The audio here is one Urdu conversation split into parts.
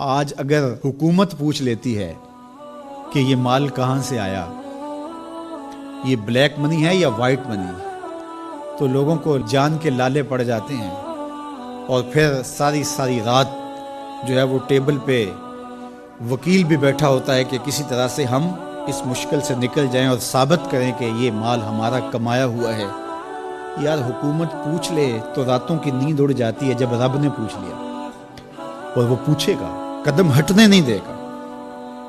آج اگر حکومت پوچھ لیتی ہے کہ یہ مال کہاں سے آیا، یہ بلیک منی ہے یا وائٹ منی، تو لوگوں کو جان کے لالے پڑ جاتے ہیں، اور پھر ساری رات جو ہے وہ ٹیبل پہ وکیل بھی بیٹھا ہوتا ہے کہ کسی طرح سے ہم اس مشکل سے نکل جائیں اور ثابت کریں کہ یہ مال ہمارا کمایا ہوا ہے۔ یار حکومت پوچھ لے تو راتوں کی نیند اڑ جاتی ہے، جب رب نے پوچھ لیا، اور وہ پوچھے گا، قدم ہٹنے نہیں دے گا،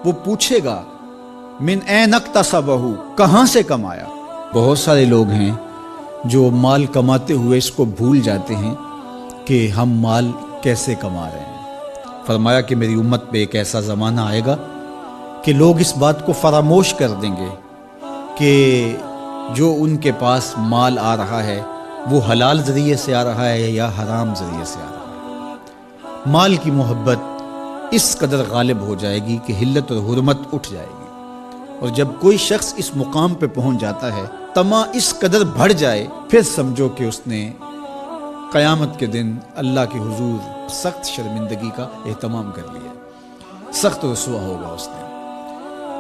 وہ پوچھے گا من این اکتسبہ، کہاں سے کمایا۔ بہت سارے لوگ ہیں جو مال کماتے ہوئے اس کو بھول جاتے ہیں کہ ہم مال کیسے کما رہے ہیں۔ فرمایا کہ میری امت پہ ایک ایسا زمانہ آئے گا کہ لوگ اس بات کو فراموش کر دیں گے کہ جو ان کے پاس مال آ رہا ہے وہ حلال ذریعے سے آ رہا ہے یا حرام ذریعے سے آ رہا ہے۔ مال کی محبت اس قدر غالب ہو جائے گی کہ حلت اور حرمت اٹھ جائے گی، اور جب کوئی شخص اس مقام پہ پہنچ جاتا ہے، طمع اس قدر بڑھ جائے، پھر سمجھو کہ اس نے قیامت کے دن اللہ کے حضور سخت شرمندگی کا اہتمام کر لیا، سخت رسوا ہوگا اس نے۔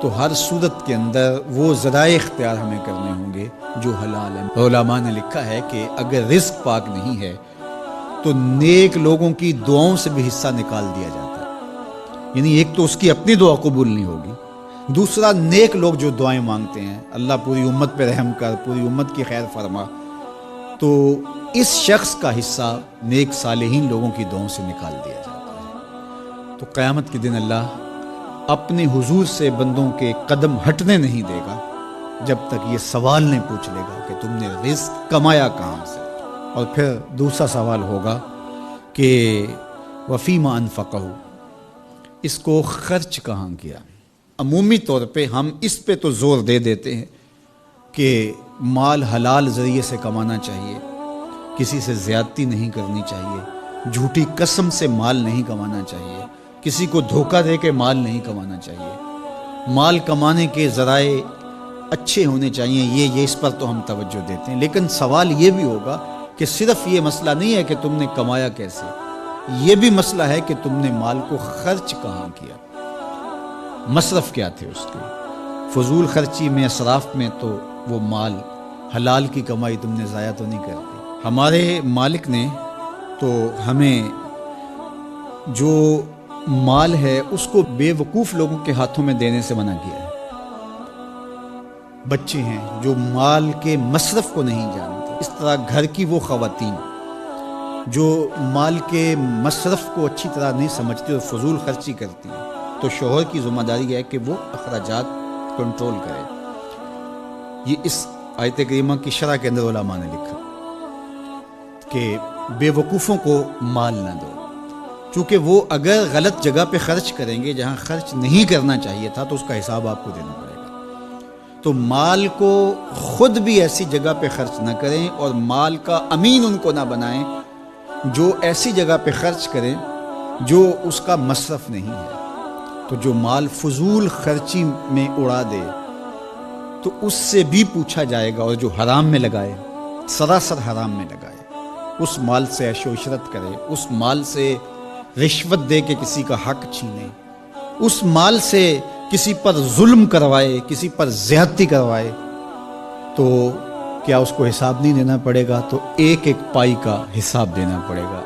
تو ہر صورت کے اندر وہ ذرائع اختیار ہمیں کرنے ہوں گے جو حلال ہیں۔ علماء نے لکھا ہے کہ اگر رزق پاک نہیں ہے تو نیک لوگوں کی دعاؤں سے بھی حصہ نکال دیا جاتا ہے، یعنی ایک تو اس کی اپنی دعا قبول نہیں ہوگی، دوسرا نیک لوگ جو دعائیں مانگتے ہیں، اللہ پوری امت پہ رحم کر، پوری امت کی خیر فرما، تو اس شخص کا حصہ نیک صالحین لوگوں کی دعاؤں سے نکال دیا جاتا ہے۔ تو قیامت کے دن اللہ اپنے حضور سے بندوں کے قدم ہٹنے نہیں دے گا جب تک یہ سوال نہیں پوچھ لے گا کہ تم نے رزق کمایا کہاں سے، اور پھر دوسرا سوال ہوگا کہ وفیما انفقہ، اس کو خرچ کہاں کیا۔ عمومی طور پہ ہم اس پہ تو زور دے دیتے ہیں کہ مال حلال ذریعے سے کمانا چاہیے، کسی سے زیادتی نہیں کرنی چاہیے، جھوٹی قسم سے مال نہیں کمانا چاہیے، کسی کو دھوکہ دے کے مال نہیں کمانا چاہیے، مال کمانے کے ذرائع اچھے ہونے چاہیے، یہ اس پر تو ہم توجہ دیتے ہیں۔ لیکن سوال یہ بھی ہوگا کہ صرف یہ مسئلہ نہیں ہے کہ تم نے کمایا کیسے، یہ بھی مسئلہ ہے کہ تم نے مال کو خرچ کہاں کیا، مصرف کیا تھے اس کے، فضول خرچی میں، اسراف میں تو وہ مال حلال کی کمائی تم نے ضائع تو نہیں کر دی۔ ہمارے مالک نے تو ہمیں جو مال ہے اس کو بے وقوف لوگوں کے ہاتھوں میں دینے سے منع کیا ہے۔ بچے ہیں جو مال کے مصرف کو نہیں جانتے، اس طرح گھر کی وہ خواتین جو مال کے مصرف کو اچھی طرح نہیں سمجھتی اور فضول خرچی کرتی ہیں، تو شوہر کی ذمہ داری ہے کہ وہ اخراجات کنٹرول کرے۔ یہ اس آیت کریمہ کی شرح کے اندر علماء نے لکھا کہ بے وقوفوں کو مال نہ دو، چونکہ وہ اگر غلط جگہ پہ خرچ کریں گے جہاں خرچ نہیں کرنا چاہیے تھا تو اس کا حساب آپ کو دینا پڑے گا۔ تو مال کو خود بھی ایسی جگہ پہ خرچ نہ کریں، اور مال کا امین ان کو نہ بنائیں جو ایسی جگہ پہ خرچ کریں جو اس کا مصرف نہیں ہے۔ تو جو مال فضول خرچی میں اڑا دے تو اس سے بھی پوچھا جائے گا، اور جو حرام میں لگائے، سراسر حرام میں لگائے، اس مال سے عیش و عشرت کرے، اس مال سے رشوت دے کے کسی کا حق چھینے، اس مال سے کسی پر ظلم کروائے، کسی پر زیادتی کروائے، تو کیا اس کو حساب نہیں دینا پڑے گا؟ تو ایک ایک پائی کا حساب دینا پڑے گا۔